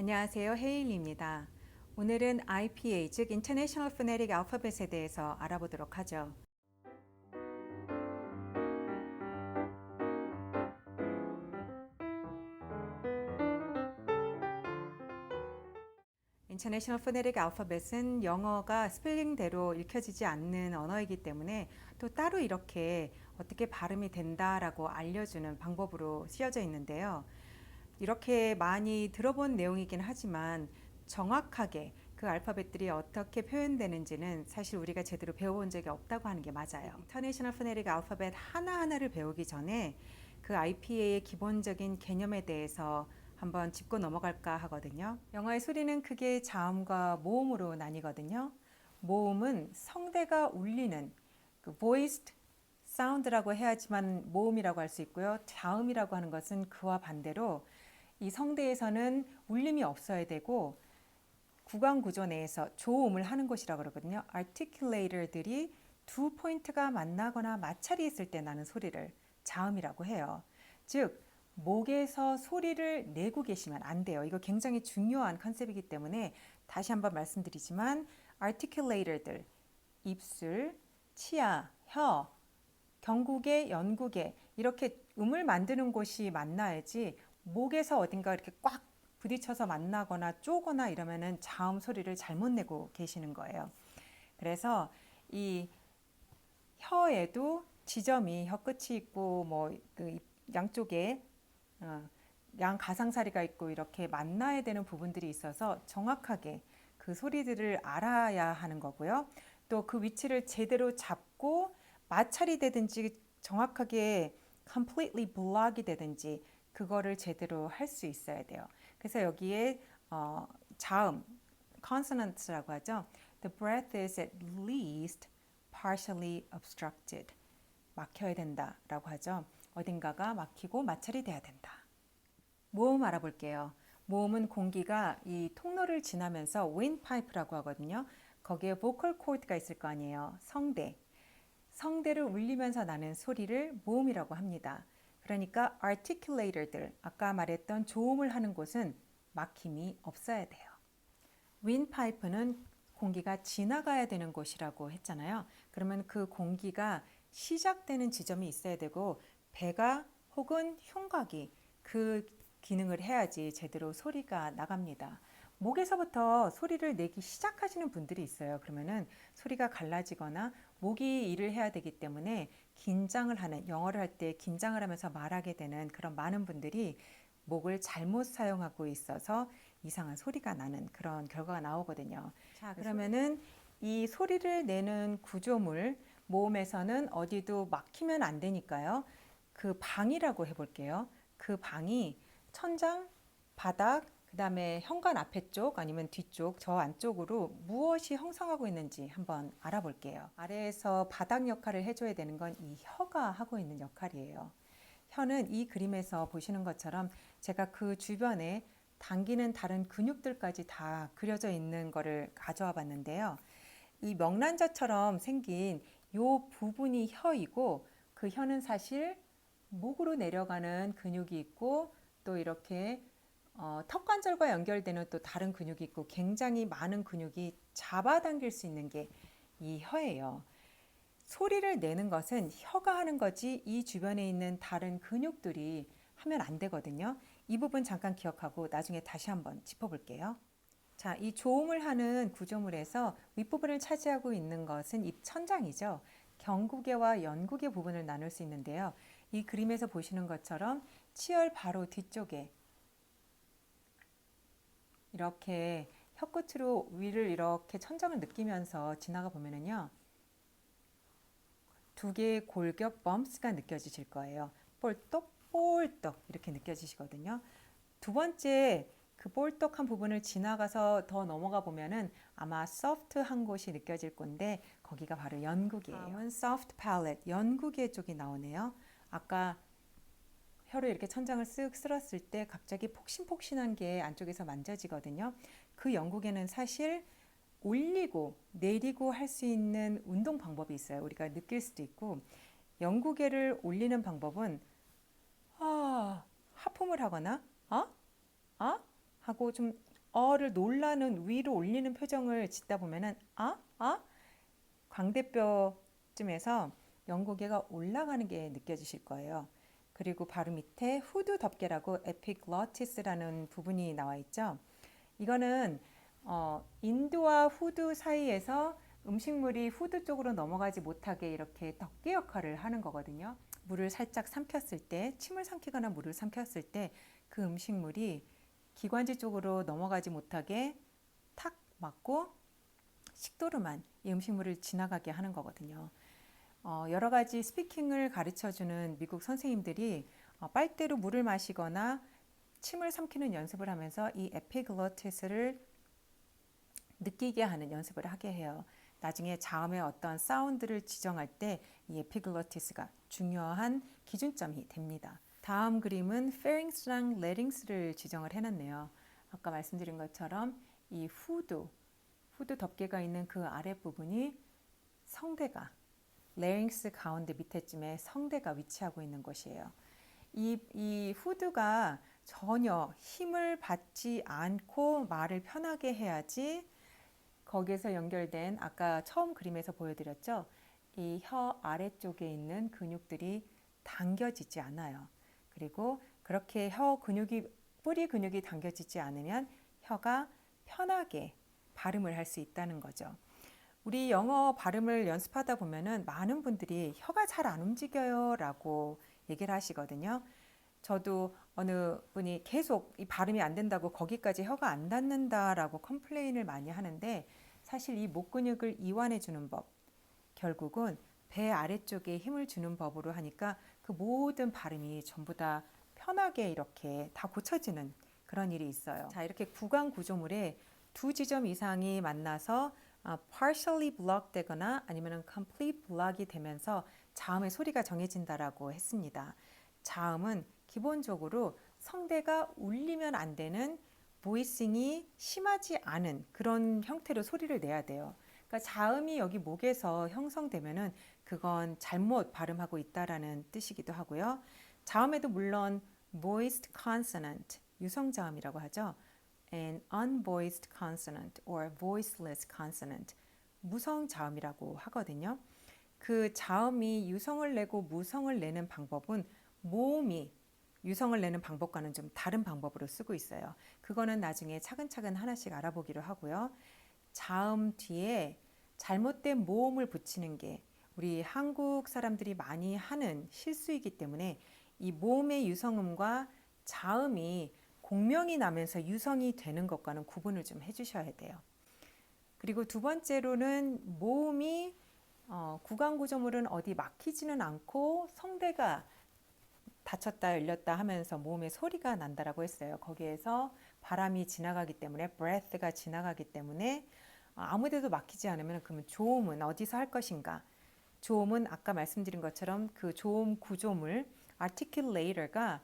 안녕하세요. 헤일리입니다. 오늘은 IPA, 즉 International Phonetic Alphabet에 대해서 알아보도록 하죠. International Phonetic Alphabet은 영어가 스펠링대로 읽혀지지 않는 언어이기 때문에 또 따로 이렇게 어떻게 발음이 된다라고 알려주는 방법으로 쓰여져 있는데요. 이렇게 많이 들어본 내용이긴 하지만 정확하게 그 알파벳들이 어떻게 표현되는지는 사실 우리가 제대로 배워본 적이 없다고 하는 게 맞아요. International Phonetic Alphabet 하나하나를 배우기 전에 그 IPA의 기본적인 개념에 대해서 한번 짚고 넘어갈까 하거든요. 영어의 소리는 크게 자음과 모음으로 나뉘거든요. 모음은 성대가 울리는 그 voiced 사운드라고 해야지만 모음이라고 할 수 있고요. 자음이라고 하는 것은 그와 반대로 이 성대에서는 울림이 없어야 되고 구강 구조 내에서 조음을 하는 곳이라고 그러거든요. articulator들이 두 포인트가 만나거나 마찰이 있을 때 나는 소리를 자음이라고 해요. 즉 목에서 소리를 내고 계시면 안 돼요. 이거 굉장히 중요한 컨셉이기 때문에 다시 한번 말씀드리지만 articulator들, 입술, 치아, 혀, 경국에, 연국에 이렇게 음을 만드는 곳이 만나야지 목에서 어딘가 이렇게 꽉 부딪혀서 만나거나 쪼거나 이러면은 자음 소리를 잘못 내고 계시는 거예요. 그래서 이 혀에도 지점이 혀 끝이 있고 그 양쪽에 양 가상사리가 있고 이렇게 만나야 되는 부분들이 있어서 정확하게 그 소리들을 알아야 하는 거고요. 또 그 위치를 제대로 잡고 마찰이 되든지 정확하게 completely block이 되든지 그거를 제대로 할 수 있어야 돼요. 그래서 여기에 자음, consonants라고 하죠. The breath is at least partially obstructed. 막혀야 된다라고 하죠. 어딘가가 막히고 마찰이 돼야 된다. 모음 알아볼게요. 모음은 공기가 이 통로를 지나면서 windpipe라고 하거든요. 거기에 vocal cord가 있을 거 아니에요. 성대. 성대를 울리면서 나는 소리를 모음이라고 합니다. 그러니까 articulator들, 아까 말했던 조음을 하는 곳은 막힘이 없어야 돼요. windpipe는 공기가 지나가야 되는 곳이라고 했잖아요. 그러면 그 공기가 시작되는 지점이 있어야 되고 배가 혹은 흉곽이 그 기능을 해야지 제대로 소리가 나갑니다. 목에서부터 소리를 내기 시작하시는 분들이 있어요. 그러면은 소리가 갈라지거나 목이 일을 해야 되기 때문에 긴장을 하는, 영어를 할 때 긴장을 하면서 말하게 되는 그런 많은 분들이 목을 잘못 사용하고 있어서 이상한 소리가 나는 그런 결과가 나오거든요. 자, 그러면은 이 소리를 내는 구조물, 모음에서는 어디도 막히면 안 되니까요. 그 방이라고 해볼게요. 그 방이 천장, 바닥, 그 다음에 현관 앞에 쪽 아니면 뒤쪽 저 안쪽으로 무엇이 형성하고 있는지 한번 알아볼게요. 아래에서 바닥 역할을 해줘야 되는 건 이 혀가 하고 있는 역할이에요. 혀는 이 그림에서 보시는 것처럼 제가 그 주변에 당기는 다른 근육들까지 다 그려져 있는 거를 가져와 봤는데요. 이 명란젓처럼 생긴 요 부분이 혀이고 그 혀는 사실 목으로 내려가는 근육이 있고 또 이렇게 턱관절과 연결되는 또 다른 근육이 있고 굉장히 많은 근육이 잡아당길 수 있는 게 이 혀예요. 소리를 내는 것은 혀가 하는 거지 이 주변에 있는 다른 근육들이 하면 안 되거든요. 이 부분 잠깐 기억하고 나중에 다시 한번 짚어볼게요. 자, 이 조음을 하는 구조물에서 윗부분을 차지하고 있는 것은 입천장이죠. 경구개와 연구개 부분을 나눌 수 있는데요. 이 그림에서 보시는 것처럼 치열 바로 뒤쪽에 이렇게 혀끝으로 위를 이렇게 천장을 느끼면서 지나가 보면은요. 두 개의 골격 범스가 느껴지실 거예요. 볼떡볼떡 이렇게 느껴지시거든요. 두 번째 그 볼떡한 부분을 지나가서 더 넘어가 보면은 아마 소프트한 곳이 느껴질 건데 거기가 바로 연구개예요. 다음은 soft palate, 연구개 쪽이 나오네요. 아까 혀로 이렇게 천장을 쓱 쓸었을 때 갑자기 폭신폭신한 게 안쪽에서 만져지거든요. 그 연구개는 사실 올리고 내리고 할 수 있는 운동 방법이 있어요. 우리가 느낄 수도 있고 연구개를 올리는 방법은 하품을 하거나 어? 하고 좀 어를 놀라는 위로 올리는 표정을 짓다 보면은 광대뼈쯤에서 연고개가 올라가는 게 느껴지실 거예요. 그리고 바로 밑에 후두 덮개라고 에피글로티스라는 부분이 나와 있죠. 이거는 인두와 후두 사이에서 음식물이 후두 쪽으로 넘어가지 못하게 이렇게 덮개 역할을 하는 거거든요. 물을 살짝 삼켰을 때, 침을 삼키거나 물을 삼켰을 때 그 음식물이 기관지 쪽으로 넘어가지 못하게 탁 막고 식도로만 이 음식물을 지나가게 하는 거거든요. 여러 가지 스피킹을 가르쳐주는 미국 선생님들이 빨대로 물을 마시거나 침을 삼키는 연습을 하면서 이 에피글로티스를 느끼게 하는 연습을 하게 해요. 나중에 자음의 어떤 사운드를 지정할 때 이 에피글로티스가 중요한 기준점이 됩니다. 다음 그림은 페링스랑 레링스를 지정을 해놨네요. 아까 말씀드린 것처럼 이 후두 덮개가 있는 그 아랫부분이 성대가, 레링스 가운데 밑에쯤에 성대가 위치하고 있는 곳이에요. 이 후두가 전혀 힘을 받지 않고 말을 편하게 해야지 거기에서 연결된 아까 처음 그림에서 보여드렸죠. 이 혀 아래쪽에 있는 근육들이 당겨지지 않아요. 그리고 그렇게 뿌리 근육이 당겨지지 않으면 혀가 편하게 발음을 할 수 있다는 거죠. 우리 영어 발음을 연습하다 보면은 많은 분들이 혀가 잘 안 움직여요 라고 얘기를 하시거든요. 저도 어느 분이 계속 이 발음이 안 된다고 거기까지 혀가 안 닿는다라고 컴플레인을 많이 하는데 사실 이 목 근육을 이완해 주는 법, 결국은 배 아래쪽에 힘을 주는 법으로 하니까 그 모든 발음이 전부 다 편하게 이렇게 다 고쳐지는 그런 일이 있어요. 자, 이렇게 구강 구조물에 두 지점 이상이 만나서 partially block 되거나 아니면 complete block이 되면서 자음의 소리가 정해진다라고 했습니다. 자음은 기본적으로 성대가 울리면 안 되는 보이싱이 심하지 않은 그런 형태로 소리를 내야 돼요. 그러니까 자음이 여기 목에서 형성되면은 그건 잘못 발음하고 있다라는 뜻이기도 하고요. 자음에도 물론 voiced consonant, 유성 자음이라고 하죠. and unvoiced consonant or voiceless consonant, 무성 자음이라고 하거든요. 그 자음이 유성을 내고 무성을 내는 방법은 모음이 유성을 내는 방법과는 좀 다른 방법으로 쓰고 있어요. 그거는 나중에 차근차근 하나씩 알아보기로 하고요. 자음 뒤에 잘못된 모음을 붙이는 게 우리 한국 사람들이 많이 하는 실수이기 때문에 이 모음의 유성음과 자음이 공명이 나면서 유성이 되는 것과는 구분을 좀 해주셔야 돼요. 그리고 두 번째로는 모음이 구강 구조물은 어디 막히지는 않고 성대가 닫혔다 열렸다 하면서 모음의 소리가 난다라고 했어요. 거기에서 바람이 지나가기 때문에 breath가 지나가기 때문에 아무데도 막히지 않으면 그러면 조음은 어디서 할 것인가? 조음은 아까 말씀드린 것처럼 그 조음 구조물 articulator가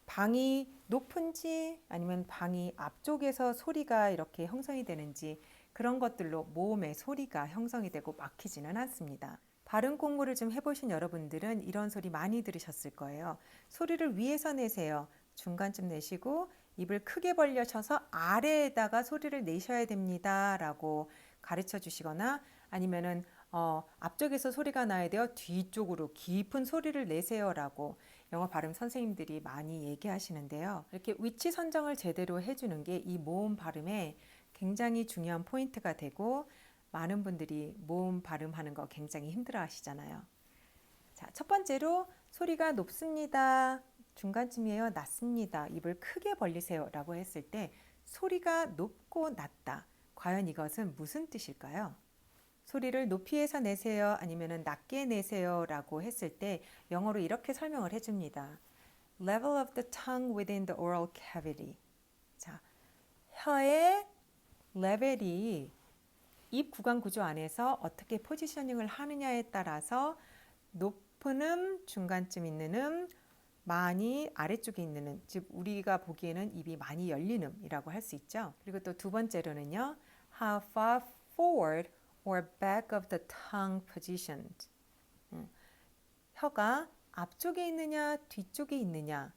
방이 높은지 아니면 방이 앞쪽에서 소리가 이렇게 형성이 되는지 그런 것들로 모음의 소리가 형성이 되고 막히지는 않습니다. 발음 공부를 좀 해보신 여러분들은 이런 소리 많이 들으셨을 거예요. 소리를 위에서 내세요. 중간쯤 내시고 입을 크게 벌려셔서 아래에다가 소리를 내셔야 됩니다 라고 가르쳐 주시거나 아니면은 앞쪽에서 소리가 나야 돼요. 뒤쪽으로 깊은 소리를 내세요 라고 영어 발음 선생님들이 많이 얘기하시는데요. 이렇게 위치 선정을 제대로 해주는 게 이 모음 발음에 굉장히 중요한 포인트가 되고 많은 분들이 모음 발음하는 거 굉장히 힘들어 하시잖아요. 자, 첫 번째로 소리가 높습니다. 중간쯤이에요. 낮습니다. 입을 크게 벌리세요 라고 했을 때 소리가 높고 낮다. 과연 이것은 무슨 뜻일까요? 소리를 높이에서 내세요 아니면 낮게 내세요 라고 했을 때 영어로 이렇게 설명을 해줍니다. Level of the tongue within the oral cavity. 자, 혀의 레벨이 입 구강 구조 안에서 어떻게 포지셔닝을 하느냐에 따라서 높은 중간쯤 있는 많이 아래쪽에 있는 즉 우리가 보기에는 입이 많이 열린 이라고 할 수 있죠. 그리고 또 두 번째로는요. How far forward or back of the tongue positioned. 혀가 앞쪽에 있느냐 뒤쪽에 있느냐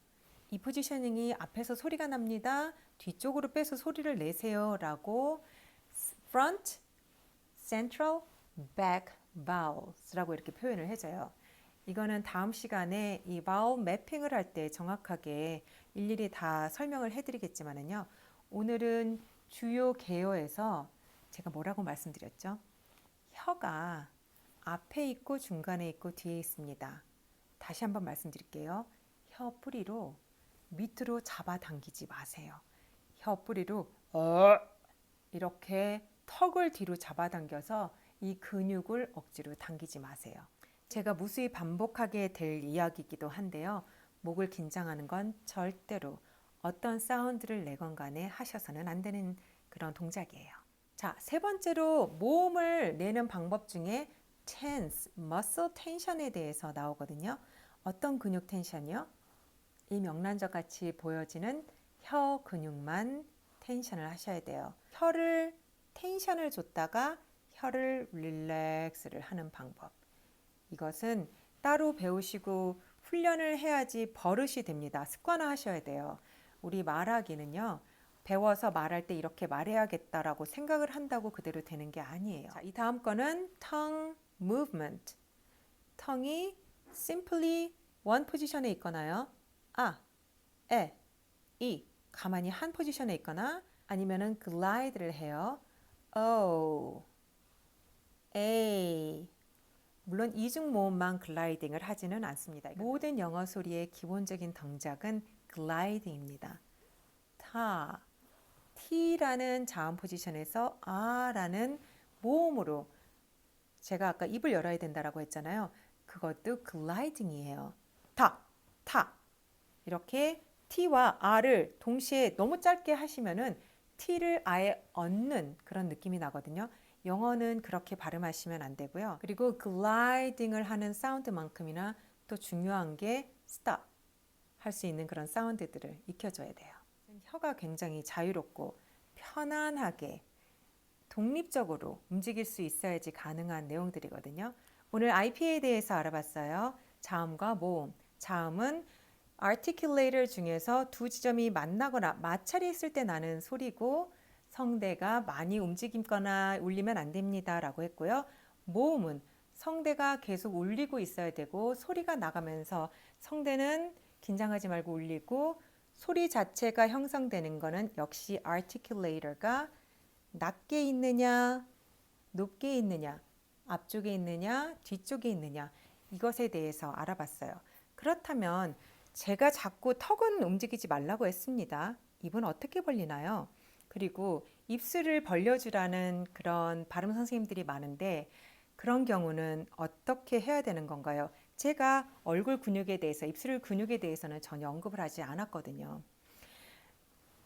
이 포지셔닝이 앞에서 소리가 납니다. 뒤쪽으로 빼서 소리를 내세요 라고 front, central, back vowels라고 이렇게 표현을 해줘요. 이거는 다음 시간에 이 vowel 매핑을 할 때 정확하게 일일이 다 설명을 해드리겠지만은요. 오늘은 주요 개요에서 제가 뭐라고 말씀드렸죠? 혀가 앞에 있고 중간에 있고 뒤에 있습니다. 다시 한번 말씀드릴게요. 혀 뿌리로 밑으로 잡아당기지 마세요. 혀 뿌리로 이렇게 턱을 뒤로 잡아당겨서 이 근육을 억지로 당기지 마세요. 제가 무수히 반복하게 될 이야기이기도 한데요. 목을 긴장하는 건 절대로 어떤 사운드를 내건 간에 하셔서는 안 되는 그런 동작이에요. 자, 세 번째로 모음을 내는 방법 중에 tense, muscle tension에 대해서 나오거든요. 어떤 근육 텐션이요? 이 명란젓 같이 보여지는 혀 근육만 텐션을 하셔야 돼요. 혀를 텐션을 줬다가 혀를 릴렉스를 하는 방법. 이것은 따로 배우시고 훈련을 해야지 버릇이 됩니다. 습관화하셔야 돼요. 우리 말하기는요. 배워서 말할 때 이렇게 말해야겠다라고 생각을 한다고 그대로 되는 게 아니에요. 자, 이 다음 거는 tongue movement. tongue이 simply one 포지션에 있거나요. 아, 에, 이 가만히 한 포지션에 있거나 아니면은 글라이드를 해요. O, A. 물론 이중 모음만 글라이딩을 하지는 않습니다. 모든 영어 소리의 기본적인 동작은 글라이딩입니다. 타, T라는 자음 포지션에서 아라는 모음으로 제가 아까 입을 열어야 된다라고 했잖아요. 그것도 글라이딩이에요. 타, 타. 이렇게 T와 R을 동시에 너무 짧게 하시면은 T를 아예 얹는 그런 느낌이 나거든요. 영어는 그렇게 발음하시면 안 되고요. 그리고 글라이딩을 하는 사운드만큼이나 또 중요한 게 stop 할 수 있는 그런 사운드들을 익혀줘야 돼요. 혀가 굉장히 자유롭고 편안하게 독립적으로 움직일 수 있어야지 가능한 내용들이거든요. 오늘 IPA에 대해서 알아봤어요. 자음과 모음. 자음은 articulator 중에서 두 지점이 만나거나 마찰이 있을 때 나는 소리고 성대가 많이 움직이거나 울리면 안 됩니다 라고 했고요. 모음은 성대가 계속 울리고 있어야 되고 소리가 나가면서 성대는 긴장하지 말고 울리고 소리 자체가 형성되는 거는 역시 articulator가 낮게 있느냐 높게 있느냐 앞쪽에 있느냐 뒤쪽에 있느냐 이것에 대해서 알아봤어요. 그렇다면 제가 자꾸 턱은 움직이지 말라고 했습니다. 입은 어떻게 벌리나요? 그리고 입술을 벌려주라는 그런 발음 선생님들이 많은데 그런 경우는 어떻게 해야 되는 건가요? 제가 얼굴 근육에 대해서, 입술 근육에 대해서는 전혀 언급을 하지 않았거든요.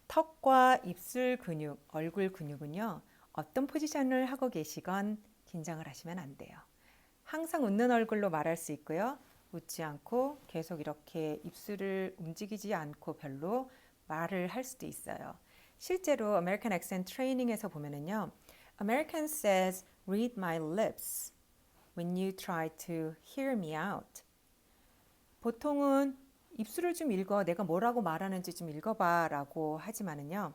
턱과 입술 근육, 얼굴 근육은요. 어떤 포지션을 하고 계시건 긴장을 하시면 안 돼요. 항상 웃는 얼굴로 말할 수 있고요. 웃지 않고 계속 이렇게 입술을 움직이지 않고 별로 말을 할 수도 있어요. 실제로 American Accent Training에서 보면은요. American says, read my lips when you try to hear me out. 보통은 입술을 좀 읽어, 내가 뭐라고 말하는지 좀 읽어봐 라고 하지만은요.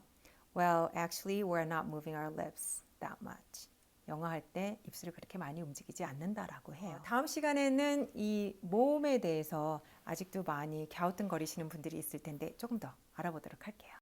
Well, actually, we're not moving our lips that much. 영어 할 때 입술을 그렇게 많이 움직이지 않는다라고 해요. 다음 시간에는 이 모음에 대해서 아직도 많이 갸우뚱거리시는 분들이 있을 텐데 조금 더 알아보도록 할게요.